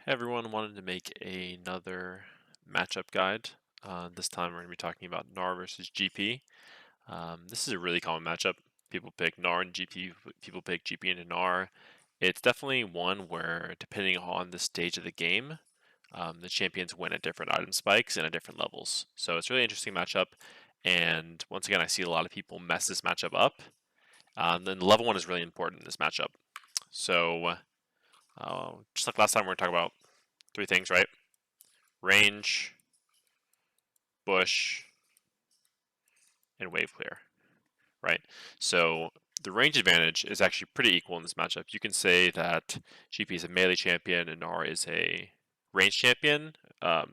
Hey everyone, wanted to make another matchup guide. This time we're going to be talking about GNAR versus GP. This is a really common matchup. People pick GNAR and GP, people pick GP into GNAR. It's definitely one where, depending on the stage of the game, the champions win at different item spikes and at different levels. So it's a really interesting matchup. And once again, I see a lot of people mess this matchup up. Then level 1 is really important in this matchup. So just like last time, we're going to talk about three things, right? Range, bush, and wave clear, right? So the range advantage is actually pretty equal in this matchup. You can say that GP is a melee champion and R is a range champion, but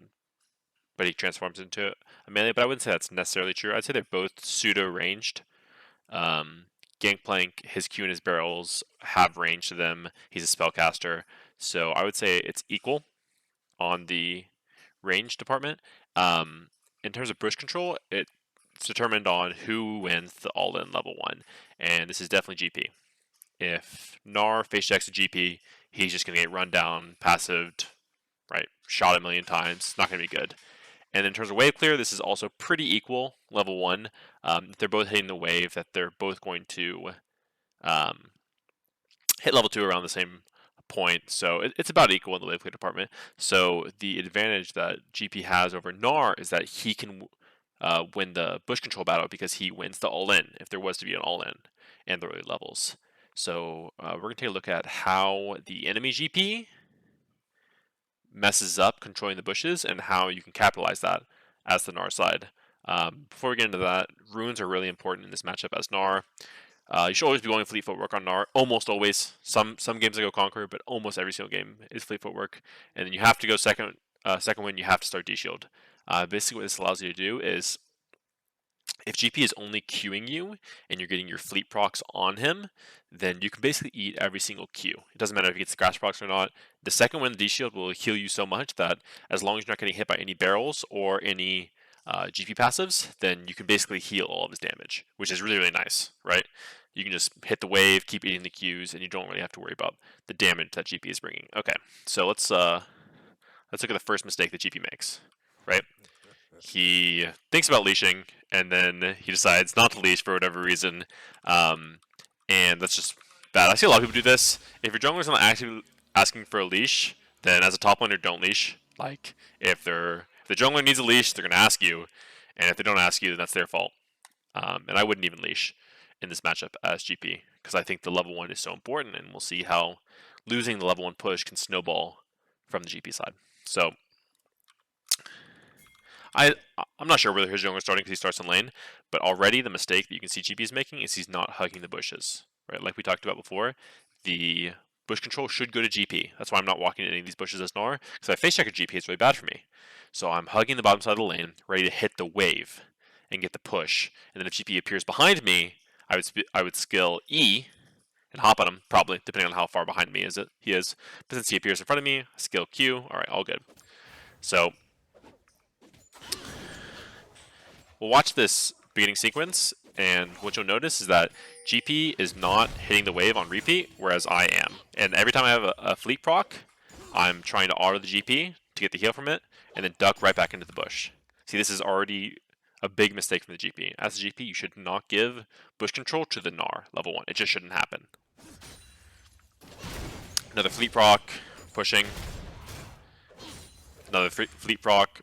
he transforms into a melee, but I wouldn't say that's necessarily true. I'd say they're both pseudo-ranged. Gangplank, his Q and his barrels have range to them. He's a spellcaster, so I would say it's equal on the range department. In terms of bush control, it's determined on who wins the all-in level 1, and this is definitely GP. If GNAR face checks a GP, he's just going to get run down, passived, right? Shot a million times, not going to be good. And in terms of wave clear, this is also pretty equal, level 1. They're both hitting the wave, that they're both going to hit level 2 around the same point, so it's about equal in the wave clear department. So the advantage that GP has over GNAR is that he can win the bush control battle because he wins the all-in, if there was to be an all-in, and the early levels. So we're going to take a look at how the enemy GP messes up controlling the bushes and how you can capitalize that as the GNAR side. Before we get into that, runes are really important in this matchup as GNAR. You should always be going fleet footwork on GNAR. Almost always. Some games I go Conqueror, but almost every single game is fleet footwork. And then you have to go second win. You have to start D-shield. Basically, what this allows you to do is, if GP is only queuing you and you're getting your fleet procs on him, then you can basically eat every single Q. It doesn't matter if he gets scratch procs or not. The second win, the D-shield will heal you so much that as long as you're not getting hit by any barrels or any GP passives, then you can basically heal all of his damage, which is really, really nice, right? You can just hit the wave, keep eating the Qs, and you don't really have to worry about the damage that GP is bringing. Okay, so let's look at the first mistake that GP makes, right? He thinks about leashing, and then he decides not to leash for whatever reason, and that's just bad. I see a lot of people do this. If your jungler's not actually asking for a leash, then as a top laner, don't leash. Like, if the jungler needs a leash, they're going to ask you, and if they don't ask you, then that's their fault. And I wouldn't even leash in this matchup as GP, because I think the level 1 is so important, and we'll see how losing the level 1 push can snowball from the GP side. So I'm not sure whether his jungler is starting because he starts in lane, but already the mistake that you can see GP is making is he's not hugging the bushes, right? Like we talked about before, the bush control should go to GP. That's why I'm not walking in any of these bushes as GNAR, because if I face check a GP, it's really bad for me. So I'm hugging the bottom side of the lane, ready to hit the wave and get the push. And then if GP appears behind me, I would skill E and hop on him, probably, depending on how far behind me he is. But since he appears in front of me, skill Q. All right, all good. So we'll watch this beginning sequence, and what you'll notice is that GP is not hitting the wave on repeat, whereas I am. And every time I have a fleet proc, I'm trying to auto the GP to get the heal from it, and then duck right back into the bush. See, this is already a big mistake from the GP. As a GP, you should not give bush control to the GNAR level 1. It just shouldn't happen. Another fleet proc, pushing. Another fleet proc.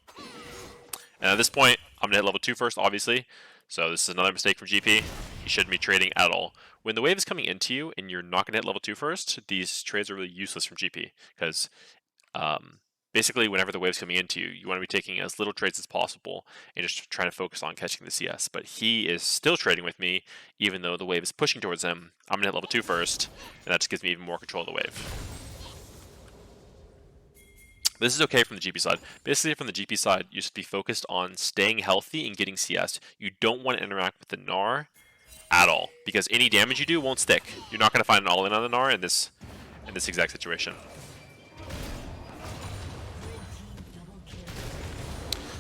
And at this point, I'm going to hit level 2 first, obviously. So this is another mistake from GP. You shouldn't be trading at all. When the wave is coming into you and you're not going to hit level 2 first, these trades are really useless from GP. Because basically, whenever the wave's coming into you, you want to be taking as little trades as possible and just trying to focus on catching the CS. But he is still trading with me, even though the wave is pushing towards him. I'm going to hit level 2 first, and that just gives me even more control of the wave. This is okay from the GP side. Basically, from the GP side, you should be focused on staying healthy and getting CS. You don't want to interact with the GNAR at all, because any damage you do won't stick. You're not going to find an all-in on the GNAR in this exact situation.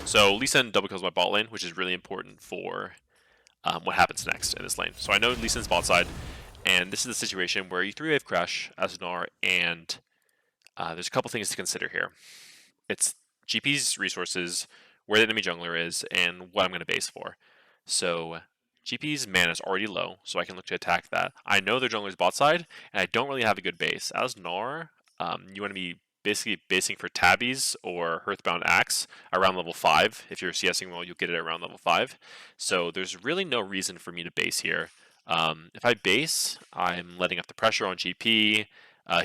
So Lee Sin double kills my bot lane, which is really important for what happens next in this lane. So I know Lee Sin's bot side, and this is a situation where you 3-wave crash as GNAR, and there's a couple things to consider here. It's GP's resources, where the enemy jungler is, and what I'm going to base for. So GP's mana is already low, so I can look to attack that. I know their jungler's bot side, and I don't really have a good base. As Gnar, you want to be basically basing for Tabbies or Hearthbound Axe around level 5. If you're CSing well, you'll get it around level 5. So there's really no reason for me to base here. If I base, I'm letting up the pressure on GP.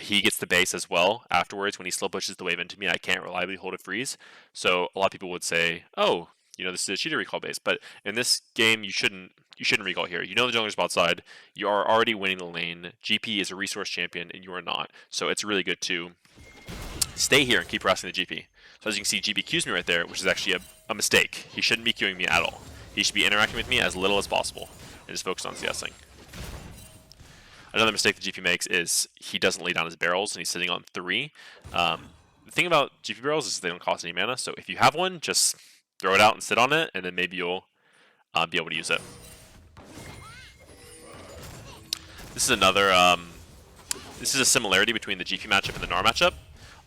He gets the base as well afterwards when he slow pushes the wave into me. I can't reliably hold a freeze. So a lot of people would say, oh, this is a cheater recall base. But in this game, you shouldn't recall here. You know the jungler's bot side. You are already winning the lane. GP is a resource champion, and you are not. So it's really good to stay here and keep harassing the GP. So as you can see, GP Qs me right there, which is actually a mistake. He shouldn't be queuing me at all. He should be interacting with me as little as possible and just focus on CSing. Another mistake the GP makes is he doesn't lay down his barrels and he's sitting on 3. The thing about GP barrels is they don't cost any mana, so if you have one, just throw it out and sit on it, and then maybe you'll be able to use it. This is another. This is a similarity between the GP matchup and the Gnar matchup.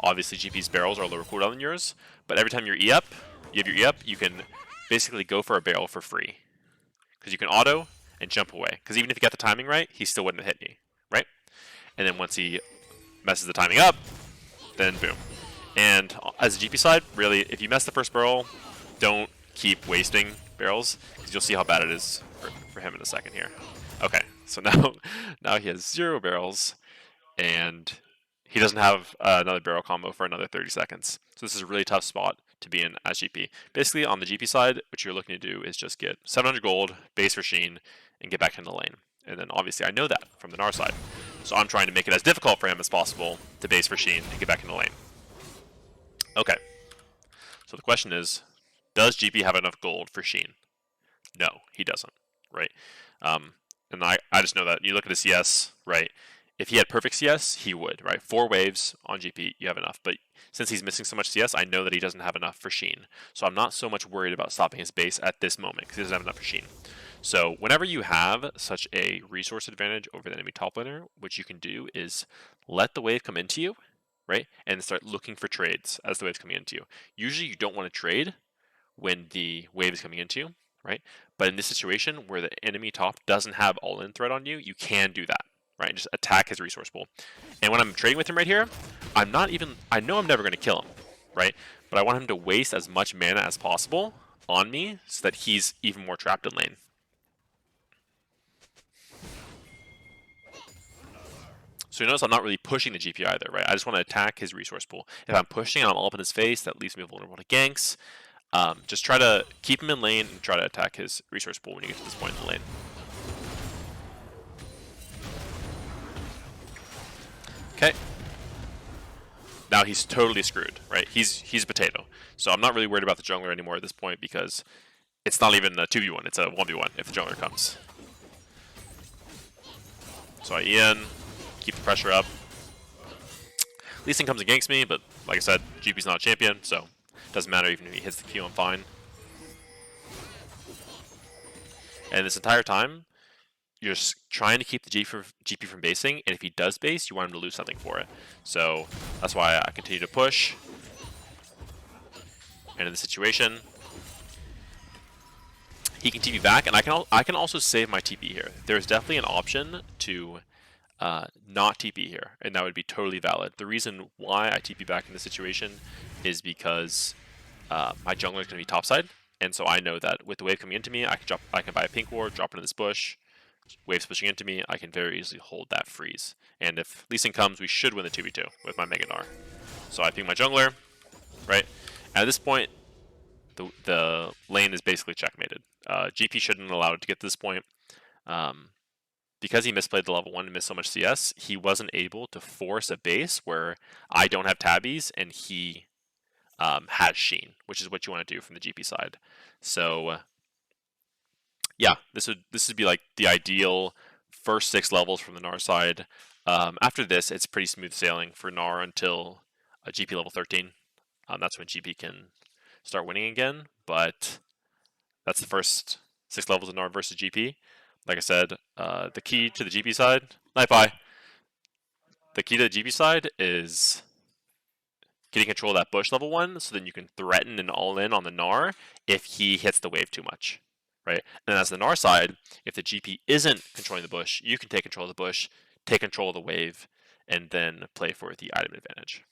Obviously, GP's barrels are lower cooldown than yours, but every time you're E-up, you have your E-up, you can basically go for a barrel for free. Because you can auto and jump away. Because even if you got the timing right, he still wouldn't have hit me, right? And then once he messes the timing up, then boom. And as a GP side, really, if you mess the first barrel, don't keep wasting barrels, because you'll see how bad it is for him in a second here. Okay, so now he has 0 barrels, and he doesn't have another barrel combo for another 30 seconds. So this is a really tough spot to be in as GP. Basically, on the GP side, what you're looking to do is just get 700 gold, base for Sheen, and get back into the lane. And then obviously I know that from the Gnar side. So I'm trying to make it as difficult for him as possible to base for Sheen and get back into the lane. Okay. So the question is, does GP have enough gold for Sheen? No, he doesn't, right? And I just know that you look at his CS, right? If he had perfect CS, he would, right? 4 waves on GP, you have enough. But since he's missing so much CS, I know that he doesn't have enough for Sheen. So I'm not so much worried about stopping his base at this moment, because he doesn't have enough for Sheen. So whenever you have such a resource advantage over the enemy top laner, what you can do is let the wave come into you, right? And start looking for trades as the wave's coming into you. Usually you don't want to trade when the wave is coming into you, right? But in this situation where the enemy top doesn't have all-in threat on you, you can do that, right? And just attack his resource pool. And when I'm trading with him right here, I know I'm never going to kill him, right? But I want him to waste as much mana as possible on me so that he's even more trapped in lane. So you notice I'm not really pushing the GP either, right? I just want to attack his resource pool. If I'm pushing and I'm all up in his face, that leaves me vulnerable to ganks. Just try to keep him in lane and try to attack his resource pool when you get to this point in the lane. Okay. Now he's totally screwed, right? He's a potato. So I'm not really worried about the jungler anymore at this point, because it's not even a 2v1, it's a 1v1 if the jungler comes. So I E in, keep the pressure up. Lee Sin comes and ganks me, but like I said, GP's not a champion, so it doesn't matter. Even if he hits the Q, I'm fine. And this entire time, you're just trying to keep the GP from basing, and if he does base, you want him to lose something for it. So that's why I continue to push. And in this situation, he can TP back, and I can also save my TP here. There's definitely an option to not TP here, and that would be totally valid. The reason why I TP back in this situation is because my jungler is going to be topside, and so I know that with the wave coming into me, I can buy a pink ward, drop into this bush. Waves pushing into me, I can very easily hold that freeze. And if Lee Sin comes, we should win the 2v2 with my Mega Gnar. So I ping my jungler, right? At this point, the lane is basically checkmated. GP shouldn't allow it to get to this point. Because he misplayed the level 1 and missed so much CS, he wasn't able to force a base where I don't have tabbies and he has Sheen, which is what you want to do from the GP side. So yeah, this would be like the ideal first 6 levels from the Gnar side. After this, it's pretty smooth sailing for Gnar until GP level 13. That's when GP can start winning again, but that's the first 6 levels of Gnar versus GP. Like I said, the key to the GP side, the key to the GP side is getting control of that bush level 1, so then you can threaten and all in on the Gnar if he hits the wave too much, right? And as the Gnar side, if the GP isn't controlling the bush, you can take control of the bush, take control of the wave, and then play for the item advantage.